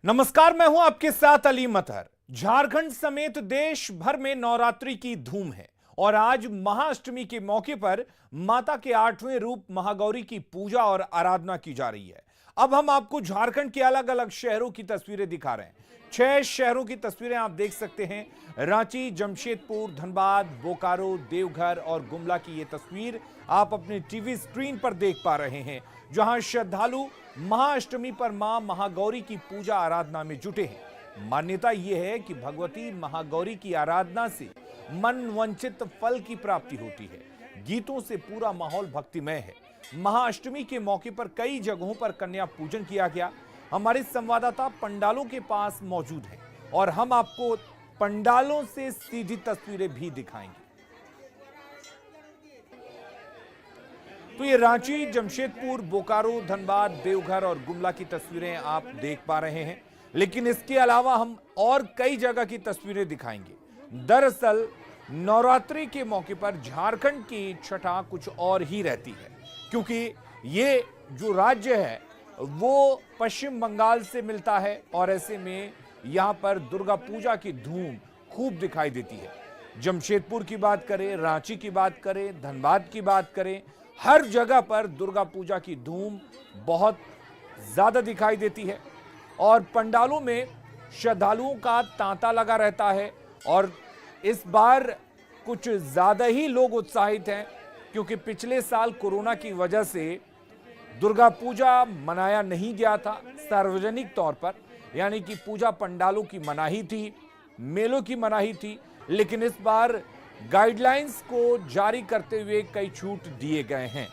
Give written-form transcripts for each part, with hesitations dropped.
नमस्कार, मैं हूं आपके साथ अली मतर। झारखंड समेत देश भर में नवरात्रि की धूम है और आज महाअष्टमी के मौके पर माता के 8वें रूप महागौरी की पूजा और आराधना की जा रही है। अब हम आपको झारखंड के अलग अलग शहरों की तस्वीरें दिखा रहे हैं। 6 शहरों की तस्वीरें आप देख सकते हैं। रांची, जमशेदपुर, धनबाद, बोकारो, देवघर और गुमला की ये तस्वीर आप अपने टीवी स्क्रीन पर देख पा रहे हैं, जहां श्रद्धालु महाअष्टमी पर मां महागौरी की पूजा आराधना में जुटे हैं। मान्यता यह है कि भगवती महागौरी की आराधना से मन वांछित फल की प्राप्ति होती है। गीतों से पूरा माहौल भक्तिमय है। महाअष्टमी के मौके पर कई जगहों पर कन्या पूजन किया गया। हमारे संवाददाता पंडालों के पास मौजूद हैं और हम आपको पंडालों से सीधी तस्वीरें भी दिखाएंगे। तो ये रांची, जमशेदपुर, बोकारो, धनबाद, देवघर और गुमला की तस्वीरें आप देख पा रहे हैं, लेकिन इसके अलावा हम और कई जगह की तस्वीरें दिखाएंगे। दरअसल नवरात्रि के मौके पर झारखंड की छठा कुछ और ही रहती है, क्योंकि ये जो राज्य है वो पश्चिम बंगाल से मिलता है और ऐसे में यहां पर दुर्गा पूजा की धूम खूब दिखाई देती है। जमशेदपुर की बात करें, रांची की बात करें, धनबाद की बात करें, हर जगह पर दुर्गा पूजा की धूम बहुत ज्यादा दिखाई देती है और पंडालों में श्रद्धालुओं का तांता लगा रहता है। और इस बार कुछ ज्यादा ही लोग उत्साहित हैं, क्योंकि पिछले साल कोरोना की वजह से दुर्गा पूजा मनाया नहीं गया था सार्वजनिक तौर पर, यानी कि पूजा पंडालों की मनाही थी, मेलों की मनाही थी, लेकिन इस बार गाइडलाइंस को जारी करते हुए कई छूट दिए गए हैं।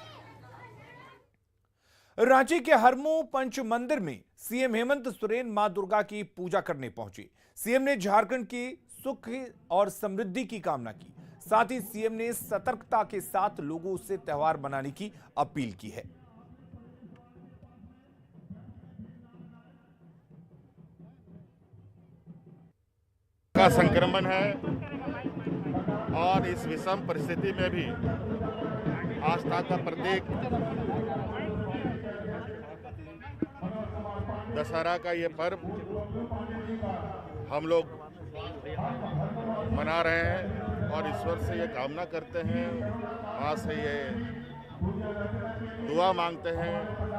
रांची के हरमू पंच मंदिर में सीएम हेमंत सोरेन मां दुर्गा की पूजा करने पहुंचे। सीएम ने झारखंड की सुख और समृद्धि की कामना की। साथ ही सीएम ने सतर्कता के साथ लोगों से त्योहार मनाने की अपील की है। का संक्रमण है और इस विषम परिस्थिति में भी आस्था का प्रतीक दशहरा का ये पर्व हम लोग मना रहे हैं और ईश्वर से ये कामना करते हैं, वहाँ से ये दुआ मांगते हैं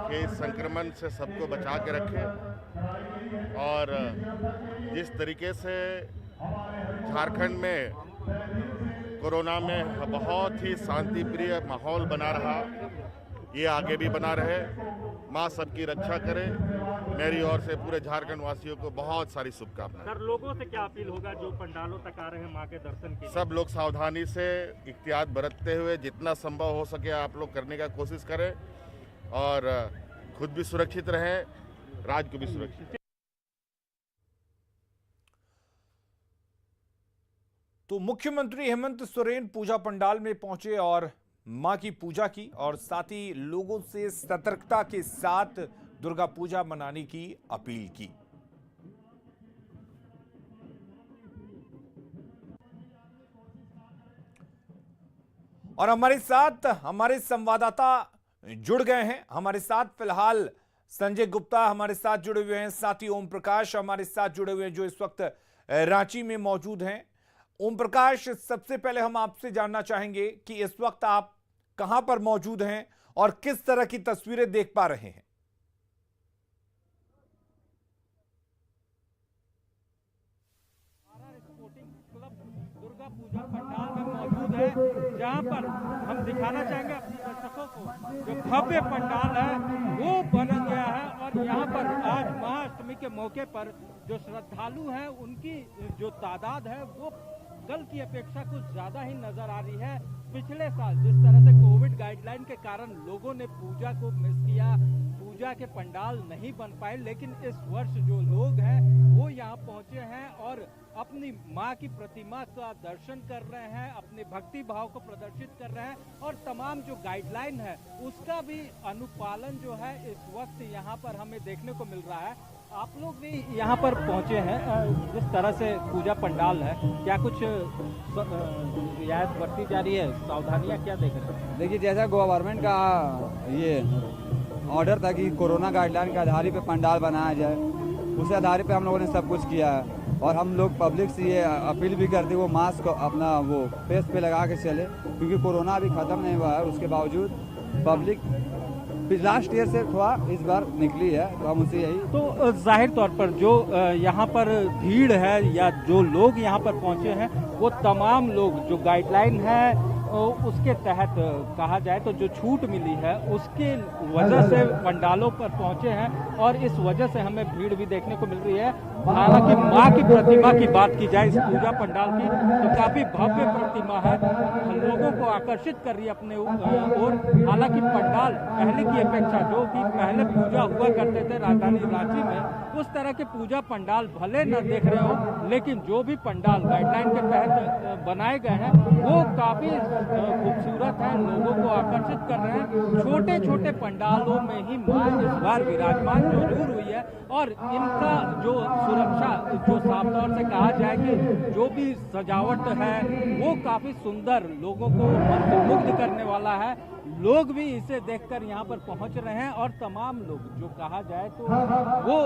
कि इस संक्रमण से सबको बचा के रखे। और जिस तरीके से झारखंड में कोरोना में बहुत ही शांति प्रिय माहौल बना रहा, ये आगे भी बना रहे। माँ सबकी रक्षा करे। मेरी ओर से पूरे झारखंड वासियों को बहुत सारी शुभकामनाएं। सर, लोगों से क्या अपील होगा जो पंडालों तक आ रहे हैं माँ के दर्शन के लिए? सब लोग सावधानी से एहतियात बरतते हुए जितना संभव हो सके आप लोग करने का कोशिश करें और खुद भी सुरक्षित रहें, राज्य को भी सुरक्षित। तो मुख्यमंत्री हेमंत सोरेन पूजा पंडाल में पहुंचे और मां की पूजा की और साथ ही लोगों से सतर्कता के साथ दुर्गा पूजा मनाने की अपील की। और हमारे साथ हमारे संवाददाता जुड़ गए हैं। हमारे साथ फिलहाल संजय गुप्ता हमारे साथ जुड़े हुए हैं, साथ ही ओम प्रकाश हमारे साथ जुड़े हुए हैं जो इस वक्त रांची में मौजूद हैं। ओम प्रकाश, सबसे पहले हम आपसे जानना चाहेंगे कि इस वक्त आप कहां पर मौजूद हैं और किस तरह की तस्वीरें देख पा रहे हैं? दुर्गा पूजा पंडाल में मौजूद है, जहां पर हम दिखाना चाहेंगे अपने दर्शकों को जो भव्य पंडाल है वो बन गया है। और यहाँ पर आज महाअष्टमी के मौके पर जो श्रद्धालु हैं उनकी जो तादाद है वो कल की अपेक्षा कुछ ज्यादा ही नजर आ रही है। पिछले साल जिस तरह से कोविड गाइडलाइन के कारण लोगों ने पूजा को मिस किया, पूजा के पंडाल नहीं बन पाए, लेकिन इस वर्ष जो लोग हैं वो यहाँ पहुंचे हैं और अपनी माँ की प्रतिमा का दर्शन कर रहे हैं, अपने भक्ति भाव को प्रदर्शित कर रहे हैं और तमाम जो गाइडलाइन है उसका भी अनुपालन जो है इस वक्त यहाँ पर हमें देखने को मिल रहा है। आप लोग भी यहाँ पर पहुँचे हैं, जिस तरह से पूजा पंडाल है, क्या कुछ रियायत बरती जा रही है, सावधानियाँ क्या देख रहे हैं? देखिए, जैसा गवर्नमेंट का ये ऑर्डर था कि कोरोना गाइडलाइन के आधार पे पंडाल बनाया जाए, उसी आधार पे हम लोगों ने सब कुछ किया है। और हम लोग पब्लिक से ये अपील भी करते हैं वो मास्क अपना वो फेस पे लगा के चले, क्योंकि कोरोना अभी ख़त्म नहीं हुआ है। उसके बावजूद पब्लिक लास्ट ईयर से थोड़ा इस बार निकली है, तो हम उसे यही तो जाहिर तौर पर जो यहाँ पर भीड़ है या जो लोग यहाँ पर पहुँचे हैं वो तमाम लोग जो गाइडलाइन है उसके तहत कहा जाए तो जो छूट मिली है उसके वजह से पंडालों पर पहुँचे हैं और इस वजह से हमें भीड़ भी देखने को मिल रही है। हालांकि माँ की प्रतिमा की बात की जाए इस पूजा पंडाल की तो काफी भव्य प्रतिमा है, लोगों को आकर्षित कर रही है अपने ओर। हालांकि पंडाल पहले की अपेक्षा जो कि पहले पूजा हुआ करते थे राजधानी रांची में, उस तरह के पूजा पंडाल भले न देख रहे हो, लेकिन जो भी पंडाल गाइडलाइन के तहत बनाए गए हैं वो काफी खूबसूरत है, लोगों को आकर्षित कर रहे हैं। छोटे छोटे पंडालों में ही माँ इस बार विराजमान जरूर हुई है और इनका जो सुरक्षा जो साफ तौर से कहा जाए कि जो भी सजावट है वो काफी सुंदर, लोगों को मंत्रमुग्ध करने वाला है। लोग भी इसे देखकर यहाँ पर पहुँच रहे हैं और तमाम लोग जो कहा जाए तो वो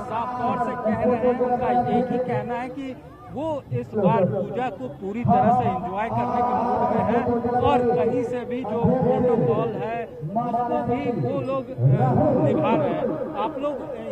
साफ तौर से कह रहे हैं, उनका एक ही कहना है कि वो इस बार पूजा को पूरी तरह से एंजॉय करने के मूड में है और कहीं से भी जो प्रोटोकॉल है उसको भी वो लोग निभा रहे हैं। आप लोग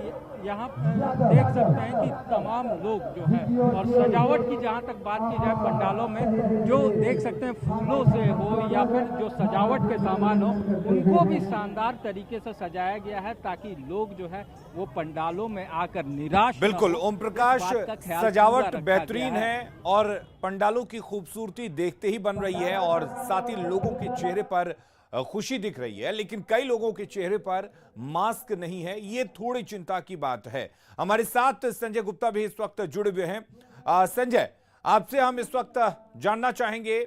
यहाँ देख सकते हैं कि तमाम लोग जो है और सजावट की जहाँ तक बात की जाए पंडालों में जो देख सकते हैं फूलों से हो या फिर जो सजावट के सामान हो उनको भी शानदार तरीके से सजाया गया है ताकि लोग जो है वो पंडालों में आकर निराश। बिल्कुल ओम प्रकाश, सजावट बेहतरीन है और पंडालों की खूबसूरती देखते ही बन रही है और साथ ही लोगों के चेहरे पर खुशी दिख रही है, लेकिन कई लोगों के चेहरे पर मास्क नहीं है, ये थोड़ी चिंता की बात है। हमारे साथ संजय गुप्ता भी इस वक्त जुड़े हुए हैं। संजय, आपसे हम इस वक्त जानना चाहेंगे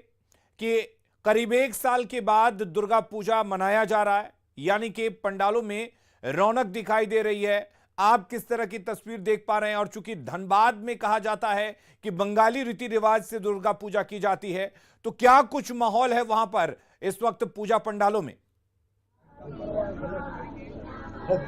कि करीब 1 साल के बाद दुर्गा पूजा मनाया जा रहा है, यानी कि पंडालों में रौनक दिखाई दे रही है। आप किस तरह की तस्वीर देख पा रहे हैं? और चूंकि धनबाद में कहा जाता है कि बंगाली रीति रिवाज से दुर्गा पूजा की जाती है, तो क्या कुछ माहौल है वहां पर इस वक्त पूजा पंडालों में?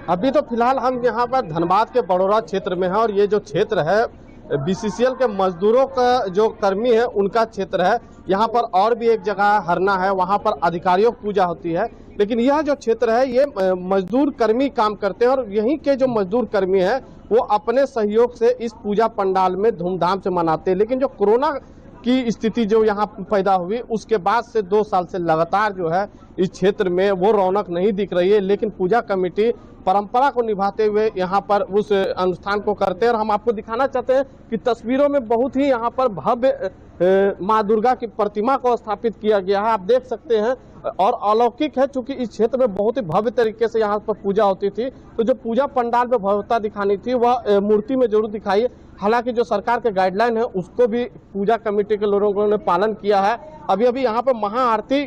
अभी तो फिलहाल हम यहाँ पर धनबाद के बड़ौरा क्षेत्र में हैं और ये जो क्षेत्र है बीसीसीएल के मजदूरों का जो कर्मी है उनका क्षेत्र है। यहाँ पर और भी एक जगह हरना है, वहाँ पर अधिकारियों की पूजा होती है, लेकिन यह जो क्षेत्र है ये मजदूर कर्मी काम करते हैं और यहीं के जो मजदूर कर्मी हैं वो अपने सहयोग से इस पूजा पंडाल में धूमधाम से मनाते हैं। लेकिन जो कोरोना की स्थिति जो यहाँ पैदा हुई उसके बाद से 2 साल से लगातार जो है इस क्षेत्र में वो रौनक नहीं दिख रही है, लेकिन पूजा कमेटी परंपरा को निभाते हुए यहाँ पर उस अनुष्ठान को करते हैं। और हम आपको दिखाना चाहते हैं कि तस्वीरों में बहुत ही यहाँ पर भव्य माँ दुर्गा की प्रतिमा को स्थापित किया गया है, आप देख सकते हैं। और अलौकिक है, चूंकि इस क्षेत्र में बहुत ही भव्य तरीके से यहाँ पर पूजा होती थी, तो जो पूजा पंडाल में भव्यता दिखानी थी वह मूर्ति में जरूर दिखाई। हालांकि जो सरकार के गाइडलाइन है उसको भी पूजा कमेटी के लोगों ने पालन किया है। अभी अभी यहाँ पर महाआरती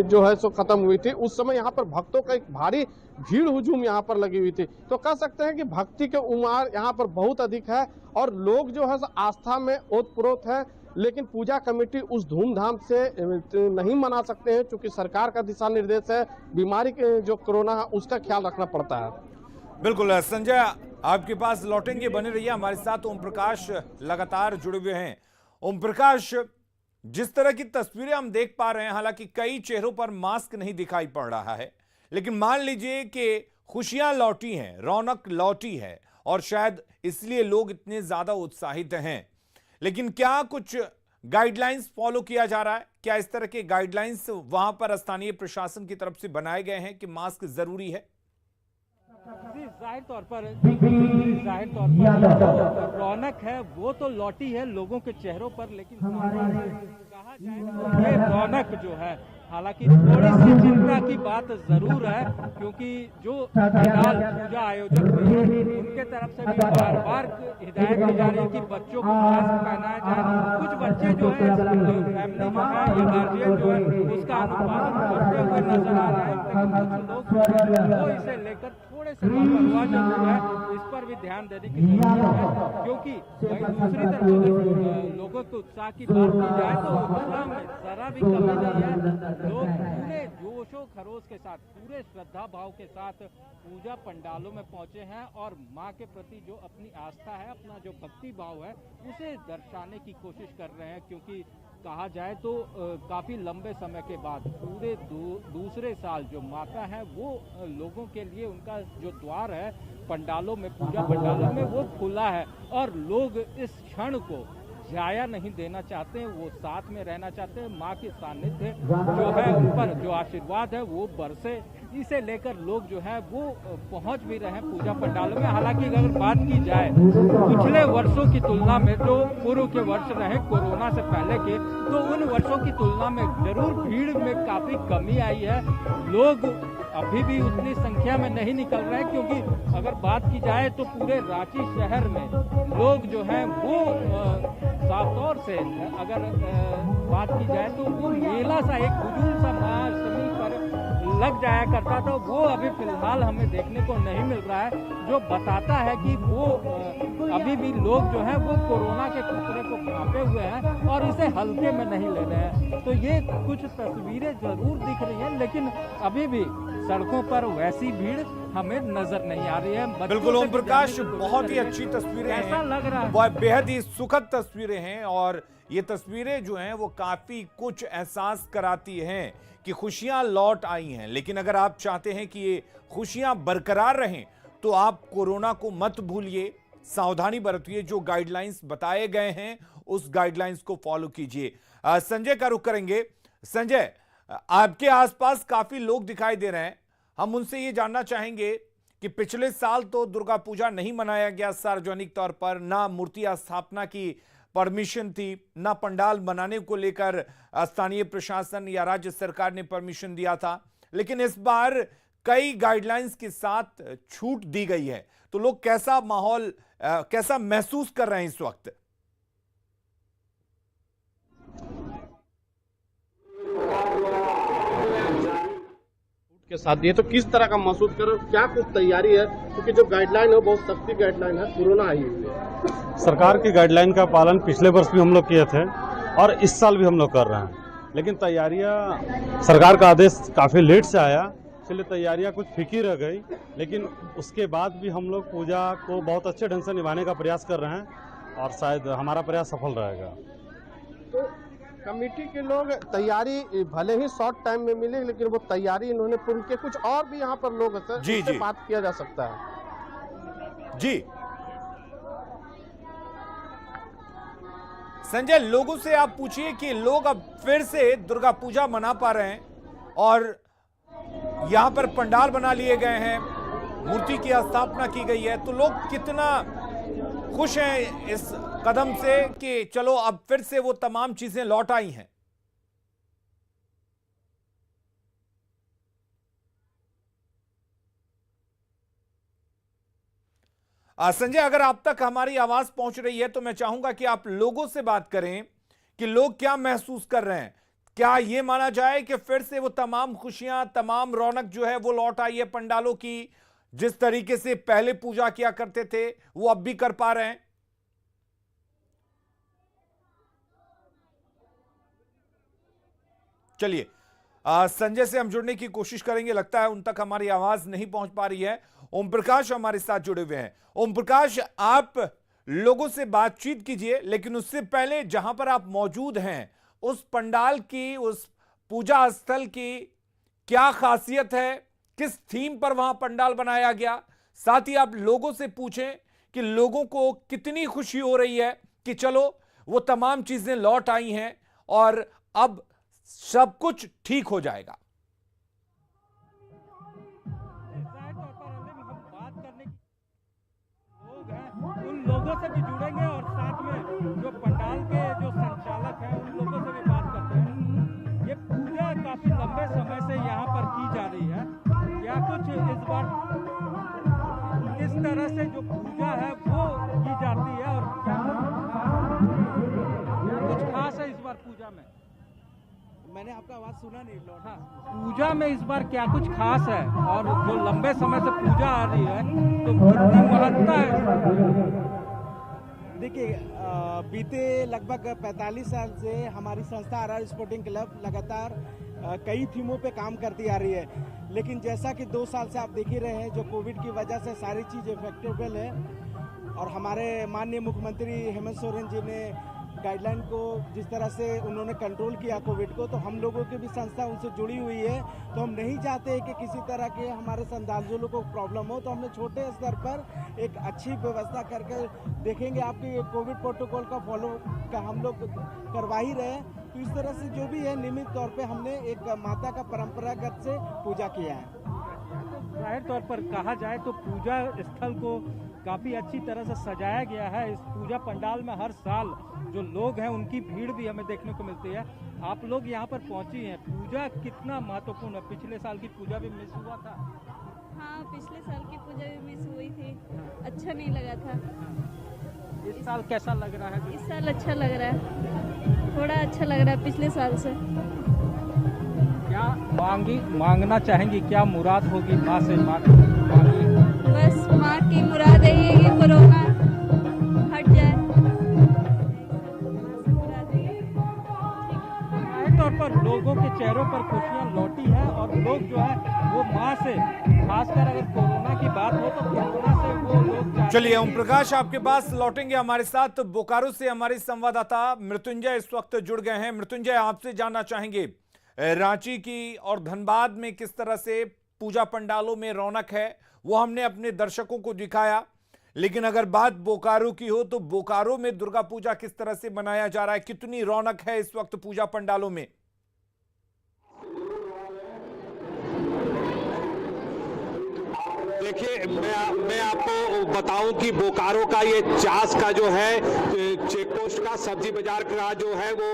जो है सो खत्म हुई थी, उस समय यहाँ पर भक्तों का एक भारी भीड़ हुजूम यहाँ पर लगी हुई थी। तो कह सकते हैं कि भक्ति के उमार यहाँ पर बहुत अधिक है और लोग जो है आस्था में ओतप्रोत है, लेकिन पूजा कमेटी उस धूमधाम से नहीं मना सकते हैं, क्योंकि सरकार का दिशा निर्देश है, बीमारी के जो कोरोना है उसका ख्याल रखना पड़ता है। बिल्कुल संजय, आपके पास लौटेंगे, बने रहिए हमारे साथ। ओम प्रकाश लगातार जुड़े हुए हैं। ओम प्रकाश, जिस तरह की तस्वीरें हम देख पा रहे हैं, हालांकि कई चेहरों पर मास्क नहीं दिखाई पड़ रहा है, लेकिन मान लीजिए कि खुशियां लौटी हैं, रौनक लौटी है और शायद इसलिए लोग इतने ज्यादा उत्साहित हैं, लेकिन क्या कुछ गाइडलाइंस फॉलो किया जा रहा है? क्या इस तरह के गाइडलाइंस वहां पर स्थानीय प्रशासन की तरफ से बनाए गए हैं कि मास्क जरूरी है? जाहिर तौर पर रौनक है वो तो लौटी है लोगों के चेहरों पर, लेकिन कहा जाए ये रौनक जो है, हालांकि थोड़ी सी चिंता की बात जरूर है, क्योंकि जो पंडाल पूजा आयोजक हुई है उनके तरफ से भी बार बार हिदायत दी जा रही है कि बच्चों को मास्क पहनाया जाए। कुछ बच्चे जो है फैमिली जो है या गार्जियन जो है उसका अनुपालन करते हुए नजर आ रहे हैं, लेकिन कुछ लोग वो इसे लेकर थोड़े थोड़े से लापरवाह जो लोग हैं इस पर भी ध्यान देने की जरूरत है, क्योंकि वहीं दूसरी तरफ अगर लोगों के उत्साह की बात की जाए तो उत्साह में जरा भी कमी नहीं है। लोग पूरे जोशो खरोश के साथ, पूरे श्रद्धा भाव के साथ पूजा पंडालों में पहुंचे हैं और माँ के प्रति जो अपनी आस्था है, अपना जो भक्ति भाव है, उसे दर्शाने की कोशिश कर रहे हैं। क्योंकि कहा जाए तो काफी लंबे समय के बाद पूरे दूसरे साल जो माता है वो लोगों के लिए उनका जो द्वार है पंडालों में, पूजा पंडालों में, वो खुला है और लोग इस क्षण को जाया नहीं देना चाहते हैं। वो साथ में रहना चाहते हैं। माँ की सानिध्य जो है उन पर जो आशीर्वाद है वो बरसे, इसे लेकर लोग जो है वो पहुंच भी रहे हैं पूजा पंडालों में। हालांकि अगर बात की जाए पिछले वर्षों की तुलना में, जो पूर्व के वर्ष रहे कोरोना से पहले के, तो उन वर्षों की तुलना में जरूर भीड़ में काफी कमी आई है। लोग अभी भी उतनी संख्या में नहीं निकल रहे हैं, क्योंकि अगर बात की जाए तो पूरे रांची शहर में लोग जो हैं वो साफ तौर से अगर बात की जाए तो वो मेला सा, एक हुजूम सा महाअष्टमी पर लग जाया करता था, वो अभी फिलहाल हमें देखने को नहीं मिल रहा है, जो बताता है कि वो अभी भी लोग जो हैं वो कोरोना के खतरे को भांपे हुए हैं और इसे हल्के में नहीं ले रहे हैं। तो ये कुछ तस्वीरें जरूर दिख रही हैं, लेकिन अभी भी सड़कों पर वैसी भीड़ हमें नजर नहीं आ रही है। बिल्कुल ओम प्रकाश, बहुत ही अच्छी तस्वीरें हैं, ऐसा लग रहा है वो बेहद ही सुखद तस्वीरें हैं और ये तस्वीरें जो हैं वो काफी कुछ एहसास कराती हैं कि खुशियां लौट आई हैं। लेकिन अगर आप चाहते हैं कि ये खुशियां बरकरार रहें तो आप कोरोना को मत भूलिए, सावधानी बरतिए, जो गाइडलाइंस बताए गए हैं उस गाइडलाइंस को फॉलो कीजिए। संजय का रुख करेंगे। संजय, आपके आसपास काफी लोग दिखाई दे रहे हैं, हम उनसे ये जानना चाहेंगे कि पिछले साल तो दुर्गा पूजा नहीं मनाया गया सार्वजनिक तौर पर, ना मूर्ति स्थापना की परमिशन थी, ना पंडाल बनाने को लेकर स्थानीय प्रशासन या राज्य सरकार ने परमिशन दिया था, लेकिन इस बार कई गाइडलाइंस के साथ छूट दी गई है, तो लोग कैसा माहौल, कैसा महसूस कर रहे हैं इस वक्त? के साथ दिए तो किस तरह का महसूस कर रहे हो, क्या कुछ तैयारी है, क्योंकि जो गाइडलाइन है बहुत सख्ती गाइडलाइन है, कोरोना आई हुई है। सरकार की गाइडलाइन का पालन पिछले वर्ष भी हम लोग किए थे और इस साल भी हम लोग कर रहे हैं, लेकिन तैयारियां, सरकार का आदेश काफ़ी लेट से आया, इसलिए तैयारियां कुछ फीकी रह गई, लेकिन उसके बाद भी हम लोग पूजा को बहुत अच्छे ढंग से निभाने का प्रयास कर रहे हैं और शायद हमारा प्रयास सफल रहेगा। तो कमेटी के लोग तैयारी भले ही शॉर्ट टाइम में मिले, लेकिन वो तैयारी इन्होंने पूरी की। कुछ और भी यहाँ पर लोग हैं जिनसे बात किया जा सकता है। जी संजय, लोगों से आप पूछिए कि लोग अब फिर से दुर्गा पूजा मना पा रहे हैं और यहां पर पंडाल बना लिए गए हैं, मूर्ति की स्थापना की गई है, तो लोग कितना खुश हैं इस कदम से कि चलो अब फिर से वो तमाम चीजें लौट आई हैं। संजय, अगर आप तक हमारी आवाज पहुंच रही है तो मैं चाहूंगा कि आप लोगों से बात करें कि लोग क्या महसूस कर रहे हैं। क्या ये माना जाए कि फिर से वो तमाम खुशियां, तमाम रौनक जो है वो लौट आई है पंडालों की, जिस तरीके से पहले पूजा किया करते थे वो अब भी कर पा रहे हैं? चलिए संजय से हम जुड़ने की कोशिश करेंगे, लगता है उन तक हमारी आवाज नहीं पहुंच पा रही है। ओम प्रकाश हमारे साथ जुड़े हुए हैं। ओम प्रकाश, आप लोगों से बातचीत कीजिए, लेकिन उससे पहले जहां पर आप मौजूद हैं उस पंडाल की, उस पूजा स्थल की क्या खासियत है, किस थीम पर वहां पंडाल बनाया गया, साथ ही आप लोगों से पूछें कि लोगों को कितनी खुशी हो रही है कि चलो वो तमाम चीजें लौट आई हैं और अब सब कुछ ठीक हो जाएगा। उन लोगों से भी जुड़ेंगे और साथ में जो पंडाल के जो संचालक हैं उन लोगों से भी बात करते हैं। ये पूजा काफी लंबे समय से यहाँ पर की जा रही है, या कुछ इस बार किस तरह से जो पूजा है वो की जाती है और क्या कुछ खास है इस बार पूजा में? मैंने आपका आवाज़ सुना नहीं लौट। हाँ, पूजा में इस बार क्या कुछ खास है और जो लंबे समय से पूजा आ रही है तो कितनी महत्ता है? देखिए, बीते लगभग 45 साल से हमारी संस्था RR स्पोर्टिंग क्लब लगातार कई थीमों पे काम करती आ रही है, लेकिन जैसा कि 2 साल से आप देख ही रहे हैं, जो कोविड की वजह से सारी चीज़ इफेक्टेबल है और हमारे माननीय मुख्यमंत्री हेमंत सोरेन जी ने गाइडलाइन को जिस तरह से उन्होंने कंट्रोल किया कोविड को, तो हम लोगों की भी संस्था उनसे जुड़ी हुई है। तो हम नहीं चाहते कि किसी तरह के हमारे श्रद्धालुओं को प्रॉब्लम हो, तो हमने छोटे स्तर पर एक अच्छी व्यवस्था करके देखेंगे। आपके कोविड प्रोटोकॉल का फॉलो का हम लोग करवा ही रहे हैं। तो इस तरह से जो भी है नियमित तौर पे हमने एक माता का परंपरागत से पूजा किया है। जाहिर तौर पर कहा जाए तो पूजा स्थल को काफ़ी अच्छी तरह से सजाया गया है। इस पूजा पंडाल में हर साल जो लोग हैं उनकी भीड़ भी हमें देखने को मिलती है। आप लोग यहाँ पर पहुँची हैं, पूजा कितना महत्वपूर्ण है? पिछले साल की पूजा भी मिस हुआ था? हाँ, पिछले साल की पूजा भी मिस हुई थी, अच्छा नहीं लगा था। इस साल कैसा लग रहा है? इस साल अच्छा लग रहा है, थोड़ा अच्छा लग रहा है पिछले साल से। क्या मांगना चाहेंगी, क्या मुराद होगी माँ से? मांगी बस माँ की मुराद है ये कि कोरोना हट जाए। जाहिर तौर पर लोगों के चेहरों पर खुशियाँ लौटी है और लोग जो है वो माँ से, खासकर अगर कोरोना की बात हो तो कोरोना से वो लोग। चलिए ओम प्रकाश, आपके पास लौटेंगे। हमारे साथ बोकारो से हमारे संवाददाता मृत्युंजय इस वक्त जुड़ गए हैं। मृत्युंजय, आपसे जानना चाहेंगे रांची की और धनबाद में किस तरह से पूजा पंडालों में रौनक है, वो हमने अपने दर्शकों को दिखाया, लेकिन अगर बात बोकारो की हो तो बोकारो में दुर्गा पूजा किस तरह से मनाया जा रहा है, कितनी रौनक है इस वक्त पूजा पंडालों में? देखिए, मैं आपको बताऊं कि बोकारो का ये चास का जो है चेक पोस्ट का सब्जी बाजार का जो है वो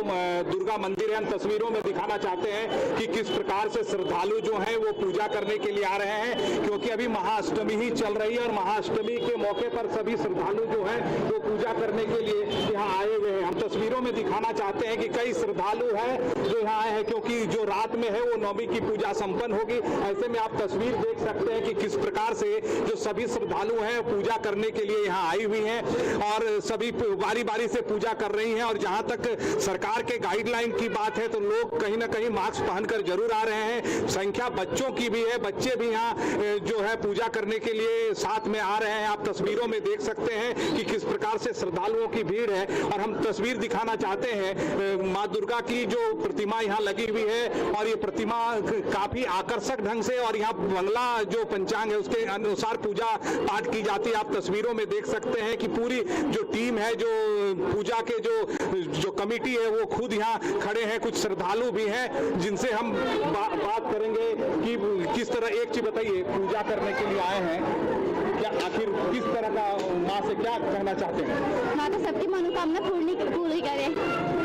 दुर्गा मंदिर है। हम तस्वीरों में दिखाना चाहते हैं कि किस प्रकार से श्रद्धालु जो हैं वो पूजा करने के लिए आ रहे हैं, क्योंकि अभी महाअष्टमी ही चल रही है और महाअष्टमी के मौके पर सभी श्रद्धालु जो हैं वो पूजा करने के लिए यहाँ आए हुए हैं। हम तस्वीरों में दिखाना चाहते हैं कि कई श्रद्धालु हैं जो यहाँ आए हैं, क्योंकि जो रात में है वो नवमी की पूजा संपन्न होगी। ऐसे में आप तस्वीर देख सकते हैं कि किस प्रकार से जो सभी श्रद्धालु हैं पूजा करने के लिए यहाँ आई हुई हैं और सभी बारी बारी से पूजा कर रही हैं। और जहाँ तक सरकार के गाइडलाइन की बात है तो लोग कहीं ना कहीं मास्क पहनकर जरूर आ रहे हैं। संख्या बच्चों की भी है, बच्चे भी यहाँ जो है पूजा करने के लिए साथ में आ रहे हैं। आप तस्वीरों में देख सकते हैं कि किस प्रकार से श्रद्धालुओं की भीड़ है। और हम तस्वीर दिखाना चाहते हैं माँ दुर्गा की जो प्रतिमा यहाँ लगी हुई है और ये प्रतिमा काफी आकर्षक ढंग से, और यहाँ बंगला जो पंचांग है उसके अनुसार पूजा पाठ की जाती है। आप तस्वीरों में देख सकते हैं कि पूरी जो टीम है, जो पूजा के जो कमेटी है वो खुद यहाँ खड़े हैं। कुछ श्रद्धालु भी हैं जिनसे हम बात करेंगे कि किस तरह, एक चीज बताइए, पूजा करने के लिए आए हैं, क्या आखिर किस तरह का माँ से क्या कहना चाहते हैं? माँ तो सबकी मनोकामना पूरी करे।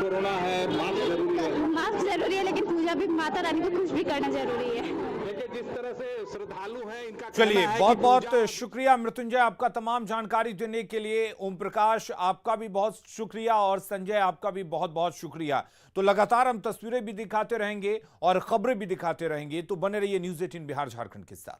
कोरोना है, मास्क जरूरी है। मास्क जरूरी है, लेकिन पूजा भी माता रानी को खुश भी करना जरूरी है। लेकिन जिस तरह से श्रद्धालु हैं इनका चलिए, बहुत बहुत शुक्रिया मृत्युंजय आपका तमाम जानकारी देने के लिए। ओम प्रकाश आपका भी बहुत शुक्रिया और संजय आपका भी बहुत बहुत शुक्रिया। तो लगातार हम तस्वीरें भी दिखाते रहेंगे और खबरें भी दिखाते रहेंगे, तो बने रहिए न्यूज़ 18 बिहार झारखंड के साथ।